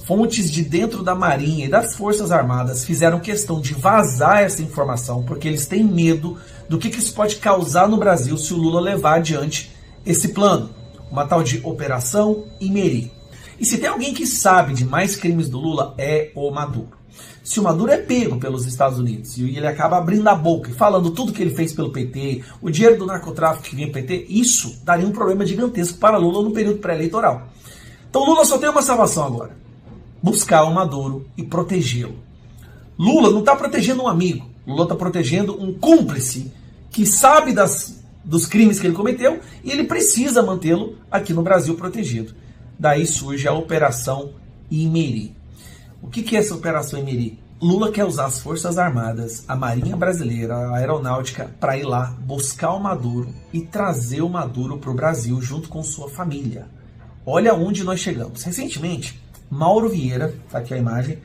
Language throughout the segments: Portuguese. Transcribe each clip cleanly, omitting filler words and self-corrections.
Fontes de dentro da Marinha e das Forças Armadas fizeram questão de vazar essa informação porque eles têm medo do que isso pode causar no Brasil se o Lula levar adiante esse plano, uma tal de Operação Imerê. E se tem alguém que sabe de mais crimes do Lula, é o Maduro. Se o Maduro é pego pelos Estados Unidos e ele acaba abrindo a boca e falando tudo que ele fez pelo PT, o dinheiro do narcotráfico que vinha pro PT, isso daria um problema gigantesco para Lula no período pré-eleitoral. Então Lula só tem uma salvação agora: buscar o Maduro e protegê-lo. Lula não está protegendo um amigo, Lula está protegendo um cúmplice que sabe dos crimes que ele cometeu e ele precisa mantê-lo aqui no Brasil protegido. Daí surge a Operação Imerê. O que é essa Operação Imerê? Lula quer usar as Forças Armadas, a Marinha Brasileira, a Aeronáutica, para ir lá buscar o Maduro e trazer o Maduro para o Brasil junto com sua família. Olha onde nós chegamos. Recentemente, Mauro Vieira, tá aqui a imagem,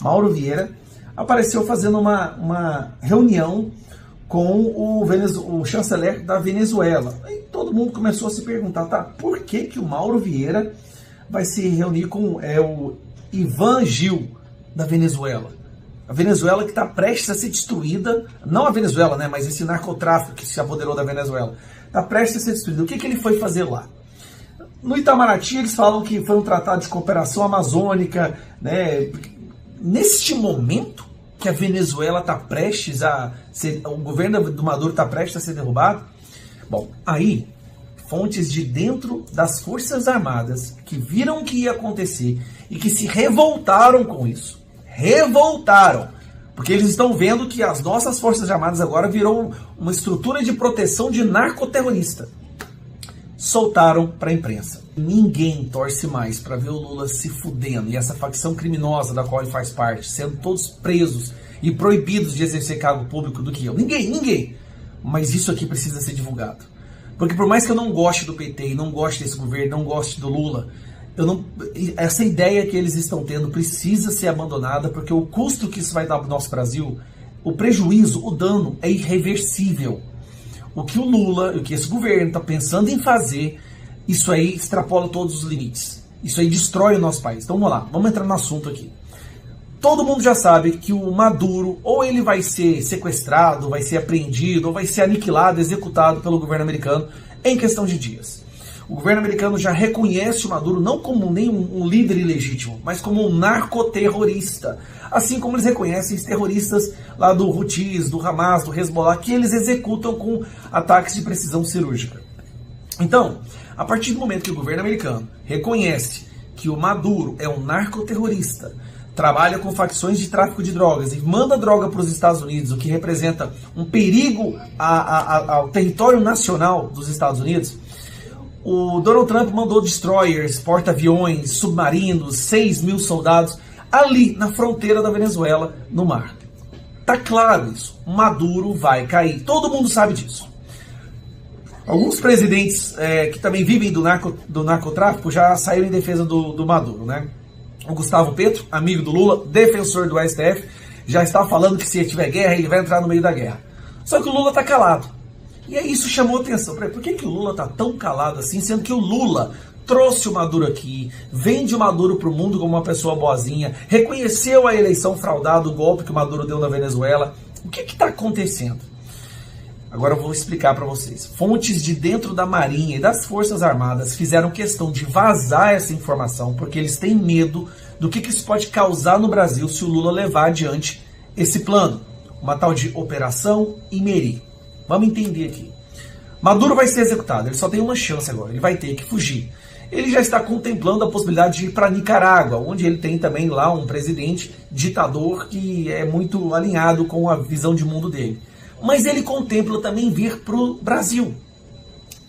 Mauro Vieira apareceu fazendo uma reunião com o chanceler da Venezuela. Aí todo mundo começou a se perguntar, tá, por que o Mauro Vieira vai se reunir com o Ivan Gil da Venezuela? A Venezuela que está prestes a ser destruída, não a Venezuela, né, mas esse narcotráfico que se apoderou da Venezuela, está prestes a ser destruído. O que ele foi fazer lá? No Itamaraty eles falam que foi um tratado de cooperação amazônica, né? Neste momento que a Venezuela está prestes a ser, o governo do Maduro está prestes a ser derrubado. Bom, aí fontes de dentro das Forças Armadas que viram o que ia acontecer e que se revoltaram com isso. Revoltaram! Porque eles estão vendo que as nossas Forças Armadas agora virou uma estrutura de proteção de narcoterrorista. Soltaram para a imprensa. Ninguém torce mais para ver o Lula se fudendo e essa facção criminosa da qual ele faz parte, sendo todos presos e proibidos de exercer cargo público do que eu. Ninguém! Mas isso aqui precisa ser divulgado. Porque por mais que eu não goste do PT e não goste desse governo, não goste do Lula, essa ideia que eles estão tendo precisa ser abandonada, porque o custo que isso vai dar para o nosso Brasil, o prejuízo, o dano é irreversível. O que o Lula, o que esse governo está pensando em fazer, isso aí extrapola todos os limites. Isso aí destrói o nosso país. Então vamos lá, vamos entrar no assunto aqui. Todo mundo já sabe que o Maduro, ou ele vai ser sequestrado, vai ser apreendido, ou vai ser aniquilado, executado pelo governo americano em questão de dias. O governo americano já reconhece o Maduro não como nem um líder ilegítimo, mas como um narcoterrorista. Assim como eles reconhecem os terroristas lá do Houthis, do Hamas, do Hezbollah, que eles executam com ataques de precisão cirúrgica. Então, a partir do momento que o governo americano reconhece que o Maduro é um narcoterrorista, trabalha com facções de tráfico de drogas e manda droga para os Estados Unidos, o que representa um perigo ao território nacional dos Estados Unidos, o Donald Trump mandou destroyers, porta-aviões, submarinos, 6 mil soldados ali na fronteira da Venezuela, no mar. Tá claro isso. Maduro vai cair. Todo mundo sabe disso. Alguns presidentes que também vivem do narcotráfico já saíram em defesa do Maduro, né? O Gustavo Petro, amigo do Lula, defensor do STF, já está falando que se tiver guerra, ele vai entrar no meio da guerra. Só que o Lula tá calado. E aí isso chamou atenção. Por que o Lula está tão calado assim, sendo que o Lula trouxe o Maduro aqui, vende o Maduro para o mundo como uma pessoa boazinha, reconheceu a eleição fraudada, o golpe que o Maduro deu na Venezuela? O que está acontecendo? Agora eu vou explicar para vocês. Fontes de dentro da Marinha e das Forças Armadas fizeram questão de vazar essa informação porque eles têm medo do que isso pode causar no Brasil se o Lula levar adiante esse plano, uma tal de Operação Imerê. Vamos entender aqui. Maduro vai ser executado, ele só tem uma chance agora, ele vai ter que fugir. Ele já está contemplando a possibilidade de ir para Nicarágua, onde ele tem também lá um presidente ditador que é muito alinhado com a visão de mundo dele. Mas ele contempla também vir para o Brasil.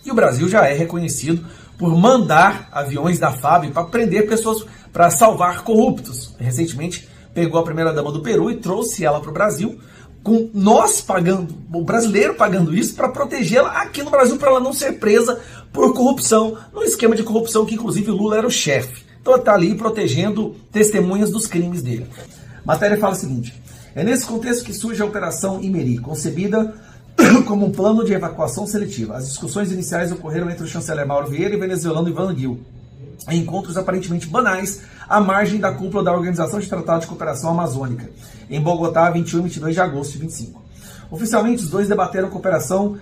E o Brasil já é reconhecido por mandar aviões da FAB para prender pessoas, para salvar corruptos. Recentemente pegou a primeira-dama do Peru e trouxe ela para o Brasil, com nós pagando, o brasileiro pagando isso para protegê-la aqui no Brasil, para ela não ser presa por corrupção, num esquema de corrupção que inclusive o Lula era o chefe. Então ele está ali protegendo testemunhas dos crimes dele. A matéria fala o seguinte: é nesse contexto que surge a Operação Imerê, concebida como um plano de evacuação seletiva. As discussões iniciais ocorreram entre o chanceler Mauro Vieira e o venezuelano Ivan Gil. em encontros aparentemente banais à margem da cúpula da Organização de Tratado de Cooperação Amazônica, em Bogotá, 21 e 22 de agosto de 25. Oficialmente, os dois debateram cooperação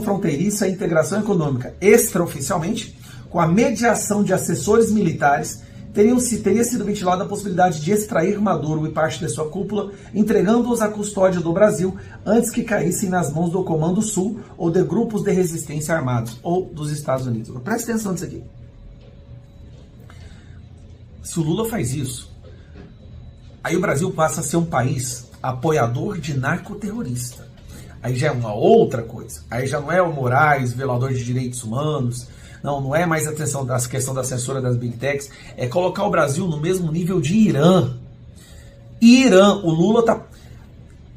fronteiriça e integração econômica. Extraoficialmente, com a mediação de assessores militares, teria sido ventilada a possibilidade de extrair Maduro e parte de sua cúpula, entregando-os à custódia do Brasil antes que caíssem nas mãos do Comando Sul ou de grupos de resistência armados, ou dos Estados Unidos. Presta atenção nisso aqui. Se o Lula faz isso, aí o Brasil passa a ser um país apoiador de narcoterrorista. Aí já é uma outra coisa. Aí já não é o Moraes, violador de direitos humanos. Não é mais a questão da censura das Big Techs. É colocar o Brasil no mesmo nível de Irã. Irã, o Lula tá...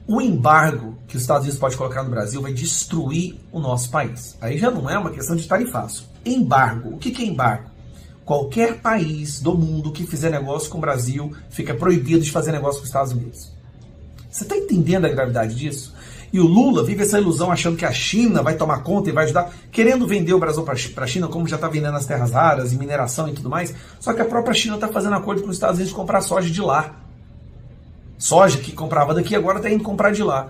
O embargo que os Estados Unidos pode colocar no Brasil vai destruir o nosso país. Aí já não é uma questão de tarifaço. Embargo. O que é embargo? Qualquer país do mundo que fizer negócio com o Brasil fica proibido de fazer negócio com os Estados Unidos. Você está entendendo a gravidade disso? E o Lula vive essa ilusão achando que a China vai tomar conta e vai ajudar, querendo vender o Brasil para a China, como já está vendendo as terras raras e mineração e tudo mais. Só que a própria China está fazendo acordo com os Estados Unidos de comprar soja de lá. Soja que comprava daqui agora está indo comprar de lá.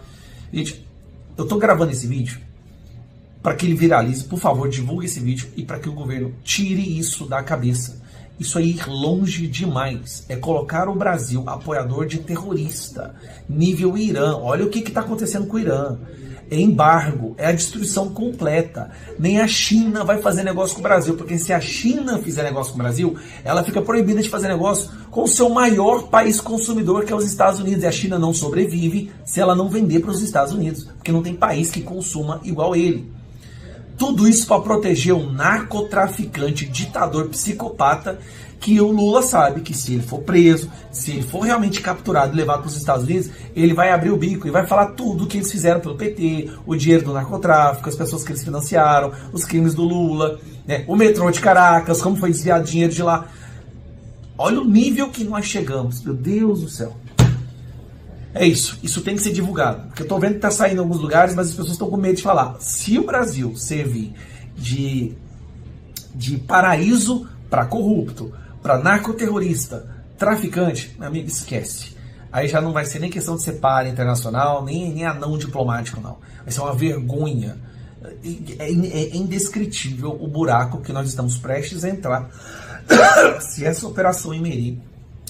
Gente, eu estou gravando esse vídeo para que ele viralize. Por favor, divulgue esse vídeo e para que o governo tire isso da cabeça. Isso é ir longe demais. É colocar o Brasil apoiador de terrorista. Nível Irã. Olha o que está acontecendo com o Irã. É embargo. É a destruição completa. Nem a China vai fazer negócio com o Brasil. Porque se a China fizer negócio com o Brasil, ela fica proibida de fazer negócio com o seu maior país consumidor, que é os Estados Unidos. E a China não sobrevive se ela não vender para os Estados Unidos. Porque não tem país que consuma igual ele. Tudo isso para proteger um narcotraficante, ditador, psicopata, que o Lula sabe que se ele for preso, se ele for realmente capturado e levado para os Estados Unidos, ele vai abrir o bico e vai falar tudo o que eles fizeram pelo PT, o dinheiro do narcotráfico, as pessoas que eles financiaram, os crimes do Lula, né, o metrô de Caracas, como foi desviado dinheiro de lá. Olha o nível que nós chegamos, meu Deus do céu. É isso, isso tem que ser divulgado, porque eu tô vendo que tá saindo em alguns lugares, mas as pessoas estão com medo de falar. Se o Brasil servir de paraíso para corrupto, para narcoterrorista, traficante, meu amigo, esquece. Aí já não vai ser nem questão de ser para internacional, nem anão diplomático, não. Vai ser uma vergonha. É indescritível o buraco que nós estamos prestes a entrar se essa operação em Meri,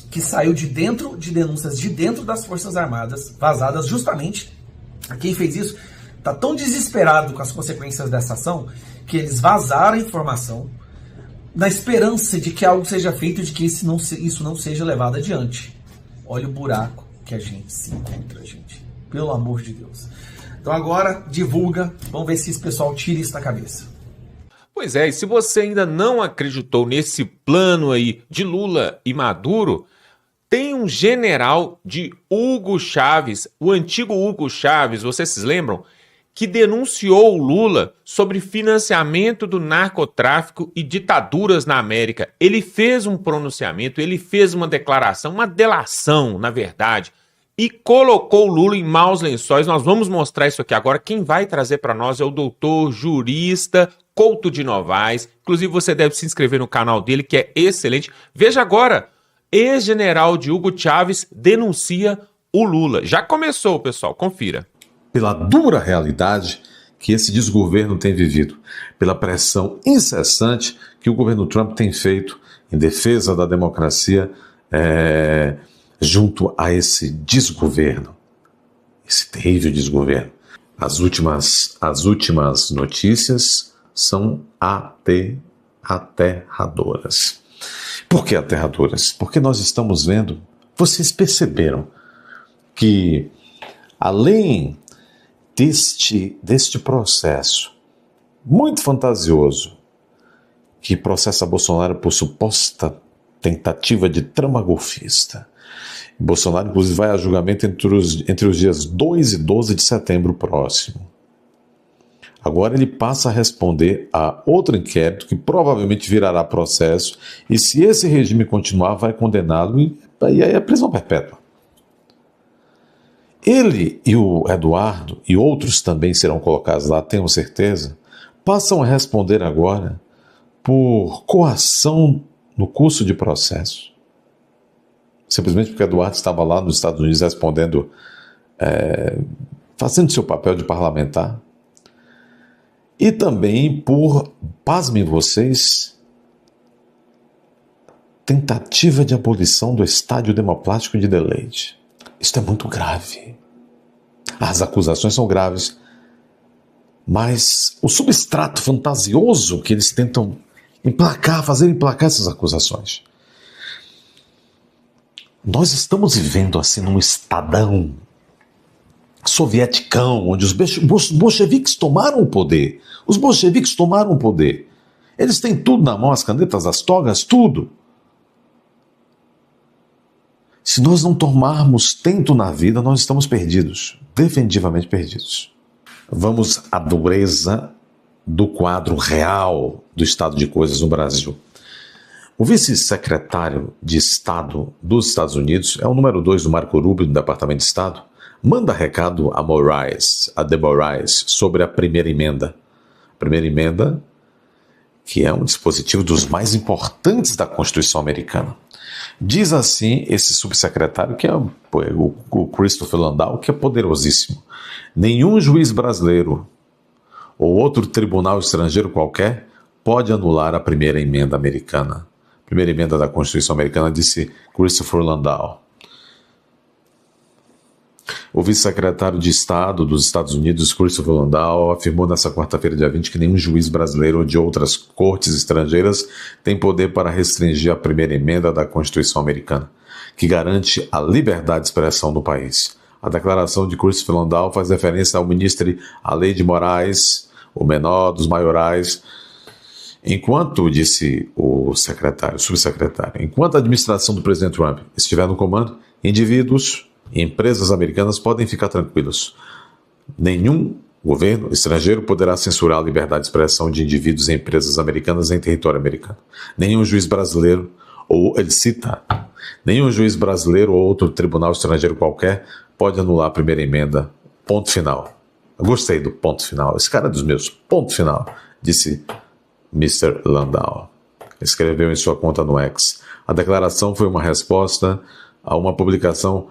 que saiu de dentro de denúncias de dentro das Forças Armadas, vazadas justamente, quem fez isso está tão desesperado com as consequências dessa ação, que eles vazaram a informação na esperança de que algo seja feito, de que isso não seja levado adiante. Olha o buraco que a gente se encontra, gente. Pelo amor de Deus. Então agora, divulga, vamos ver se esse pessoal tira isso da cabeça. Pois é, e se você ainda não acreditou nesse plano aí de Lula e Maduro, tem um general de Hugo Chávez, o antigo Hugo Chávez, vocês se lembram? Que denunciou o Lula sobre financiamento do narcotráfico e ditaduras na América. Ele fez um pronunciamento, ele fez uma declaração, uma delação, na verdade, e colocou o Lula em maus lençóis. Nós vamos mostrar isso aqui agora. Quem vai trazer para nós é o doutor jurista Couto de Novaes. Inclusive, você deve se inscrever no canal dele, que é excelente. Veja agora. Ex-general de Hugo Chávez denuncia o Lula. Já começou, pessoal, confira. Pela dura realidade que esse desgoverno tem vivido, pela pressão incessante que o governo Trump tem feito em defesa da democracia junto a esse desgoverno, esse terrível desgoverno. As últimas notícias são aterradoras. Por que aterradoras? Porque nós estamos vendo, vocês perceberam que além deste processo muito fantasioso que processa Bolsonaro por suposta tentativa de trama golfista, Bolsonaro inclusive vai a julgamento entre os dias 2 e 12 de setembro próximo. Agora ele passa a responder a outro inquérito que provavelmente virará processo e se esse regime continuar vai condená-lo e aí é prisão perpétua. Ele e o Eduardo e outros também serão colocados lá, tenho certeza, passam a responder agora por coação no curso de processo, simplesmente porque Eduardo estava lá nos Estados Unidos respondendo, fazendo seu papel de parlamentar, e também por, pasmem vocês, tentativa de abolição do estádio democrático de Deleite. Isto é muito grave. As acusações são graves, mas o substrato fantasioso que eles tentam fazer emplacar essas acusações. Nós estamos vivendo assim num estadão sovieticão, onde os bolcheviques tomaram o poder. Os bolcheviques tomaram o poder. Eles têm tudo na mão, as canetas, as togas, tudo. Se nós não tomarmos tento na vida, nós estamos perdidos, definitivamente perdidos. Vamos à dureza do quadro real do estado de coisas no Brasil. O vice-secretário de Estado dos Estados Unidos, é o número 2 do Marco Rubio, do Departamento de Estado, manda recado a De Moraes, sobre a primeira emenda. A primeira emenda, que é um dispositivo dos mais importantes da Constituição americana. Diz assim esse subsecretário, que é o Christopher Landau, que é poderosíssimo. Nenhum juiz brasileiro ou outro tribunal estrangeiro qualquer pode anular a primeira emenda americana. A primeira emenda da Constituição americana, disse Christopher Landau. O vice-secretário de Estado dos Estados Unidos, Christopher Landau, afirmou nesta quarta-feira, dia 20, que nenhum juiz brasileiro ou de outras cortes estrangeiras tem poder para restringir a primeira emenda da Constituição americana, que garante a liberdade de expressão no país. A declaração de Christopher Landau faz referência ao ministro Alei de Moraes, o menor dos maiorais, enquanto, disse o subsecretário, enquanto a administração do presidente Trump estiver no comando, indivíduos e empresas americanas podem ficar tranquilos. Nenhum governo estrangeiro poderá censurar a liberdade de expressão de indivíduos e empresas americanas em território americano. Nenhum juiz brasileiro, ou ele cita, nenhum juiz brasileiro ou outro tribunal estrangeiro qualquer pode anular a primeira emenda. Ponto final. Eu gostei do ponto final. Esse cara é dos meus. Ponto final, disse Mr. Landau. Escreveu em sua conta no X. A declaração foi uma resposta a uma publicação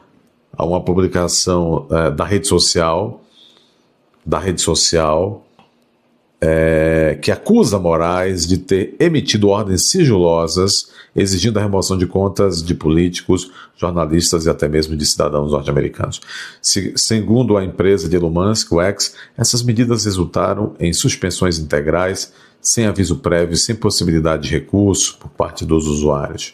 da rede social que acusa Moraes de ter emitido ordens sigilosas exigindo a remoção de contas de políticos, jornalistas e até mesmo de cidadãos norte-americanos. Segundo a empresa de Elon Musk, o X, essas medidas resultaram em suspensões integrais, sem aviso prévio, sem possibilidade de recurso por parte dos usuários.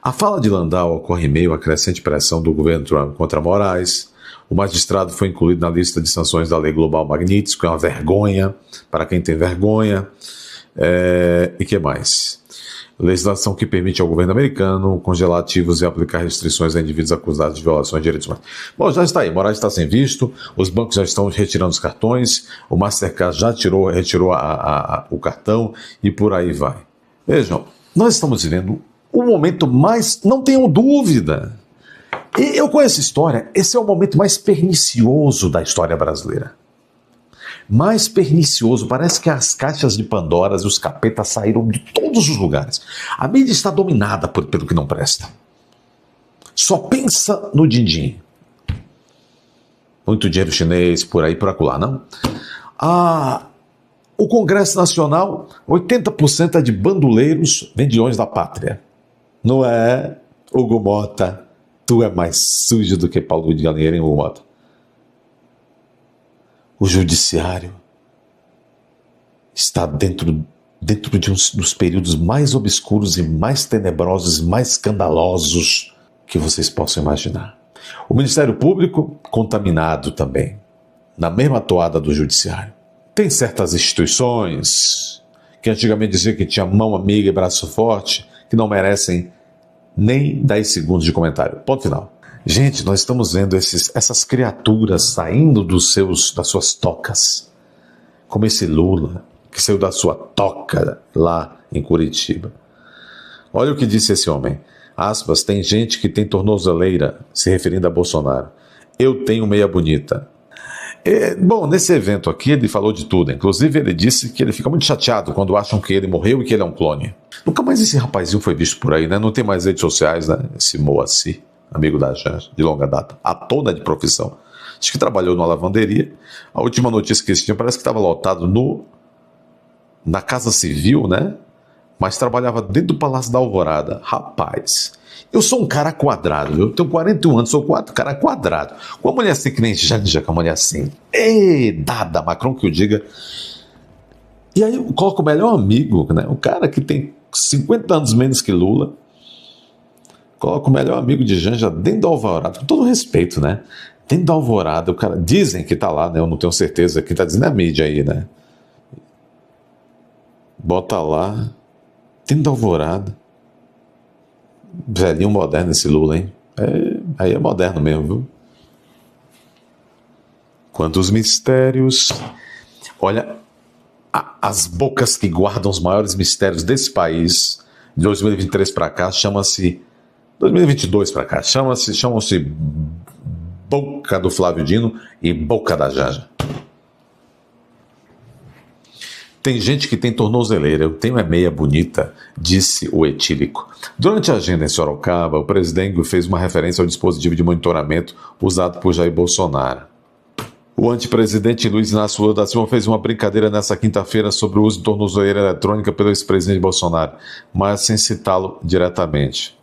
A fala de Landau ocorre em meio à crescente pressão do governo Trump contra Moraes. O magistrado foi incluído na lista de sanções da Lei Global Magnitsky, que é uma vergonha, para quem tem vergonha. E que mais? Legislação que permite ao governo americano congelar ativos e aplicar restrições a indivíduos acusados de violações de direitos humanos. Bom, já está aí, Moraes está sem visto, os bancos já estão retirando os cartões, o Mastercard já retirou o cartão e por aí vai. Vejam, nós estamos vivendo o momento mais, não tenham dúvida, eu conheço a história, esse é o momento mais pernicioso da história brasileira. Mais pernicioso, parece que as caixas de Pandora e os capetas saíram de todos os lugares. A mídia está dominada pelo que não presta. Só pensa no din-din. Muito dinheiro chinês, por aí, por acolá, não? O Congresso Nacional, 80% é de bandoleiros, vendilhões da pátria. Não é, Hugo Mota? Tu é mais sujo do que Paulo de Galinheiro, hein, Hugo Mota? O judiciário está dentro de um dos períodos mais obscuros e mais tenebrosos e mais escandalosos que vocês possam imaginar. O Ministério Público, contaminado também, na mesma toada do judiciário. Tem certas instituições que antigamente diziam que tinha mão amiga e braço forte, que não merecem nem 10 segundos de comentário. Ponto final. Gente, nós estamos vendo essas criaturas saindo das suas tocas, como esse Lula, que saiu da sua toca lá em Curitiba. Olha o que disse esse homem. Aspas, tem gente que tem tornozeleira, se referindo a Bolsonaro. Eu tenho meia bonita. Bom, nesse evento aqui ele falou de tudo. Inclusive ele disse que ele fica muito chateado quando acham que ele morreu e que ele é um clone. Nunca mais esse rapazinho foi visto por aí, né? Não tem mais redes sociais, né? Esse Moacir, amigo da Janja, de longa data, ator, né, de profissão. Acho que trabalhou numa lavanderia. A última notícia que eles tinham parece que estava lotado na Casa Civil, né? Mas trabalhava dentro do Palácio da Alvorada. Rapaz, eu sou um cara quadrado, viu? Eu tenho 41 anos, sou cara quadrado. Com uma mulher assim que nem Janja, com uma mulher assim, dada, Macron que o diga. E aí eu coloco o melhor amigo, né? O cara que tem 50 anos menos que Lula. Coloca o melhor amigo de Janja dentro da Alvorada, com todo respeito, né? Dentro da Alvorada, o cara, dizem que tá lá, né? Eu não tenho certeza, quem tá dizendo é a mídia aí, né? Bota lá, dentro da Alvorada. Velhinho moderno esse Lula, hein? Aí é moderno mesmo, viu? Quantos mistérios. Olha, as bocas que guardam os maiores mistérios desse país, de 2023 para cá, chama-se 2022 para cá, chamam-se boca do Flávio Dino e boca da Janja. Tem gente que tem tornozeleira, eu tenho meia bonita, disse o etílico. Durante a agenda em Sorocaba, o presidente fez uma referência ao dispositivo de monitoramento usado por Jair Bolsonaro. O antepresidente Luiz Inácio Lula da Silva fez uma brincadeira nessa quinta-feira sobre o uso de tornozeleira eletrônica pelo ex-presidente Bolsonaro, mas sem citá-lo diretamente.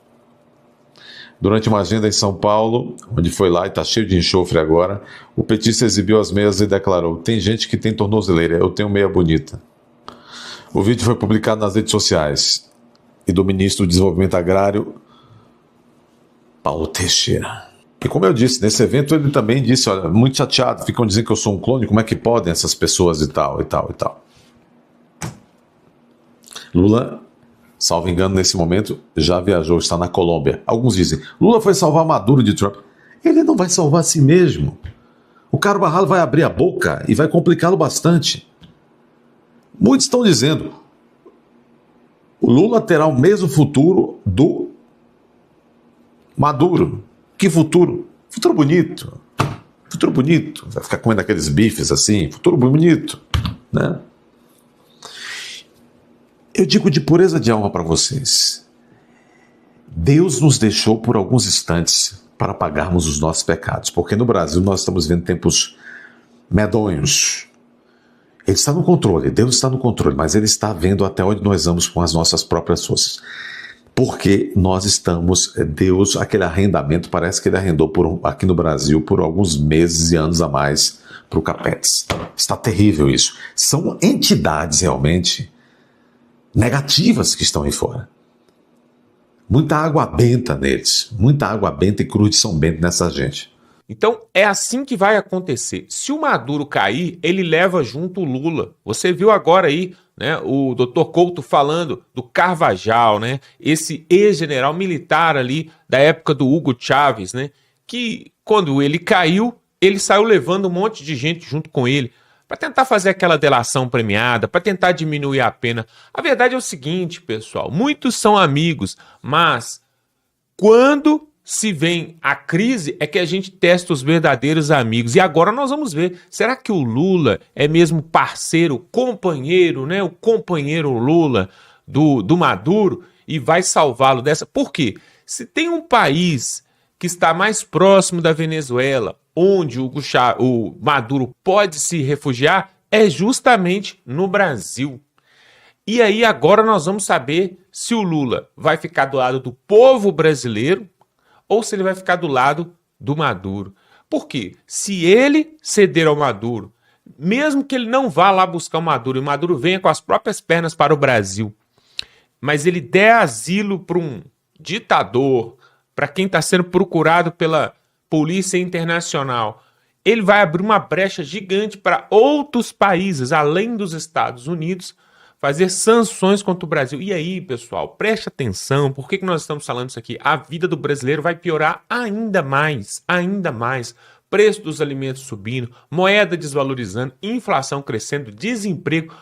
Durante uma agenda em São Paulo, onde foi lá e está cheio de enxofre agora, o petista exibiu as meias e declarou: tem gente que tem tornozeleira, eu tenho meia bonita. O vídeo foi publicado nas redes sociais e do ministro do Desenvolvimento Agrário, Paulo Teixeira. E como eu disse, nesse evento ele também disse, olha, muito chateado, ficam dizendo que eu sou um clone, como é que podem essas pessoas e tal, e tal, e tal. Lula, salvo engano, nesse momento, já viajou, está na Colômbia. Alguns dizem, Lula foi salvar Maduro de Trump. Ele não vai salvar a si mesmo. O Carvajal vai abrir a boca e vai complicá-lo bastante. Muitos estão dizendo, o Lula terá o mesmo futuro do Maduro. Que futuro? Futuro bonito. Futuro bonito. Vai ficar comendo aqueles bifes assim. Futuro bonito. Né? Eu digo de pureza de alma para vocês. Deus nos deixou por alguns instantes para pagarmos os nossos pecados. Porque no Brasil nós estamos vendo tempos medonhos. Ele está no controle. Deus está no controle. Mas Ele está vendo até onde nós vamos com as nossas próprias forças. Porque nós estamos, Deus, aquele arrendamento, parece que ele arrendou aqui no Brasil por alguns meses e anos a mais para o Capetes. Está terrível isso. São entidades realmente negativas que estão aí fora. Muita água benta neles, muita água benta e cruz de São Bento nessa gente. Então é assim que vai acontecer. Se o Maduro cair, ele leva junto o Lula. Você viu agora aí, né, o Dr. Couto falando do Carvajal, né, esse ex-general militar ali da época do Hugo Chávez, né, que quando ele caiu, ele saiu levando um monte de gente junto com ele para tentar fazer aquela delação premiada, para tentar diminuir a pena. A verdade é o seguinte, pessoal, muitos são amigos, mas quando se vem a crise é que a gente testa os verdadeiros amigos. E agora nós vamos ver, será que o Lula é mesmo parceiro, companheiro, né? O companheiro Lula do Maduro e vai salvá-lo dessa? Por quê? Se tem um país que está mais próximo da Venezuela, onde o Maduro pode se refugiar, é justamente no Brasil. E aí agora nós vamos saber se o Lula vai ficar do lado do povo brasileiro ou se ele vai ficar do lado do Maduro. Por quê? Se ele ceder ao Maduro, mesmo que ele não vá lá buscar o Maduro, e o Maduro venha com as próprias pernas para o Brasil, mas ele der asilo para um ditador, para quem está sendo procurado pela Polícia Internacional, ele vai abrir uma brecha gigante para outros países, além dos Estados Unidos, fazer sanções contra o Brasil. E aí, pessoal, preste atenção, por que nós estamos falando isso aqui? A vida do brasileiro vai piorar ainda mais, ainda mais. Preço dos alimentos subindo, moeda desvalorizando, inflação crescendo, desemprego,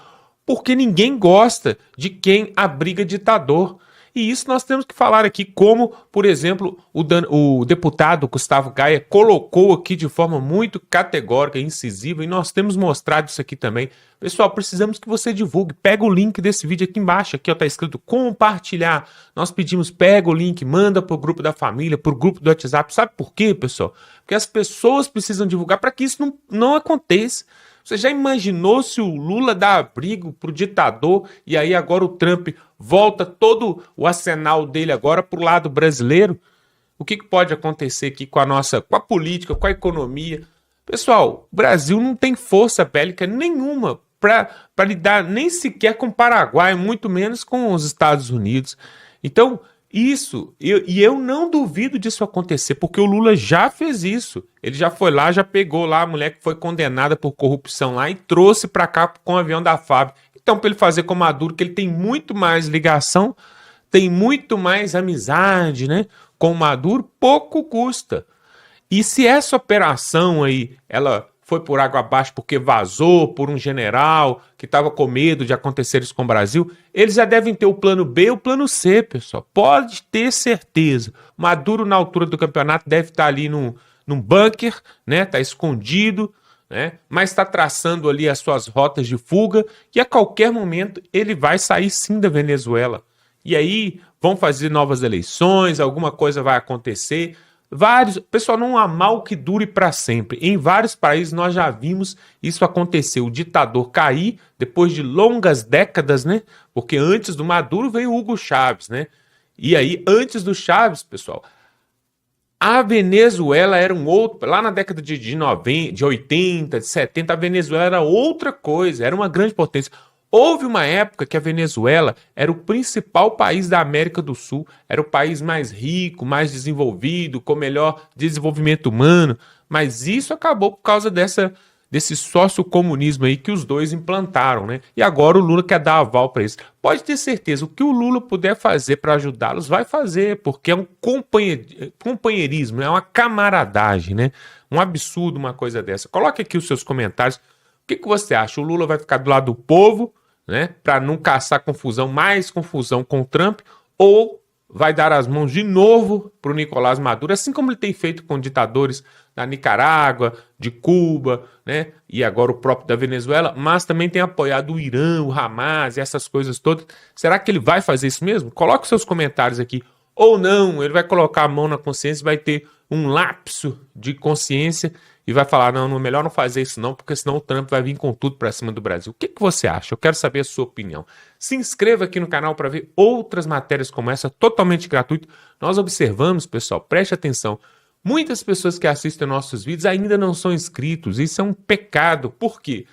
porque ninguém gosta de quem abriga ditador. E isso nós temos que falar aqui, como, por exemplo, o deputado Gustavo Gaia colocou aqui de forma muito categórica e incisiva, e nós temos mostrado isso aqui também. Pessoal, precisamos que você divulgue. Pega o link desse vídeo aqui embaixo, aqui ó, tá escrito compartilhar. Nós pedimos, pega o link, manda pro grupo da família, pro grupo do WhatsApp. Sabe por quê, pessoal? Porque as pessoas precisam divulgar para que isso não aconteça. Você já imaginou se o Lula dá abrigo pro ditador e aí agora o Trump volta todo o arsenal dele agora pro lado brasileiro? O que pode acontecer aqui com a política, com a economia? Pessoal, o Brasil não tem força bélica nenhuma para lidar nem sequer com o Paraguai, muito menos com os Estados Unidos. Então, eu não duvido disso acontecer, porque o Lula já fez isso. Ele já foi lá, já pegou lá a mulher que foi condenada por corrupção lá e trouxe para cá com o avião da FAB. Então, para ele fazer com o Maduro, que ele tem muito mais ligação, tem muito mais amizade, né, com o Maduro, pouco custa. E se essa operação aí, ela foi por água abaixo porque vazou por um general que estava com medo de acontecer isso com o Brasil, eles já devem ter o plano B e o plano C, pessoal. Pode ter certeza. Maduro, na altura do campeonato, deve estar ali num bunker, né? Está escondido, né? Mas está traçando ali as suas rotas de fuga e a qualquer momento ele vai sair sim da Venezuela. E aí vão fazer novas eleições, alguma coisa vai acontecer. Pessoal, não há mal que dure para sempre. Em vários países nós já vimos isso acontecer. O ditador cair depois de longas décadas, né? Porque antes do Maduro veio Hugo Chávez, né? E aí, antes do Chávez, pessoal, a Venezuela era um outro. Lá na década de 90, de 80, de 70, a Venezuela era outra coisa, era uma grande potência. Houve uma época que a Venezuela era o principal país da América do Sul, era o país mais rico, mais desenvolvido, com melhor desenvolvimento humano, mas isso acabou por causa desse sociocomunismo aí que os dois implantaram, né? E agora o Lula quer dar aval para isso. Pode ter certeza, o que o Lula puder fazer para ajudá-los, vai fazer, porque é um companheirismo, é uma camaradagem, né? Um absurdo uma coisa dessa. Coloque aqui os seus comentários. O que você acha? O Lula vai ficar do lado do povo, né, para não caçar mais confusão com o Trump, ou vai dar as mãos de novo para o Nicolás Maduro, assim como ele tem feito com ditadores da Nicarágua, de Cuba, né, e agora o próprio da Venezuela, mas também tem apoiado o Irã, o Hamas e essas coisas todas. Será que ele vai fazer isso mesmo? Coloque seus comentários aqui. Ou não, ele vai colocar a mão na consciência e vai ter um lapso de consciência e vai falar, não, melhor não fazer isso não, porque senão o Trump vai vir com tudo para cima do Brasil. O que você acha? Eu quero saber a sua opinião. Se inscreva aqui no canal para ver outras matérias como essa, totalmente gratuito. Nós observamos, pessoal, preste atenção, muitas pessoas que assistem nossos vídeos ainda não são inscritos. Isso é um pecado. Por quê?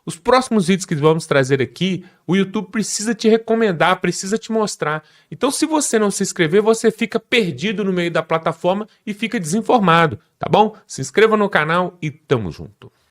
Os próximos vídeos que vamos trazer aqui, o YouTube precisa te recomendar, precisa te mostrar. Então, se você não se inscrever, você fica perdido no meio da plataforma e fica desinformado, tá bom? Se inscreva no canal e tamo junto.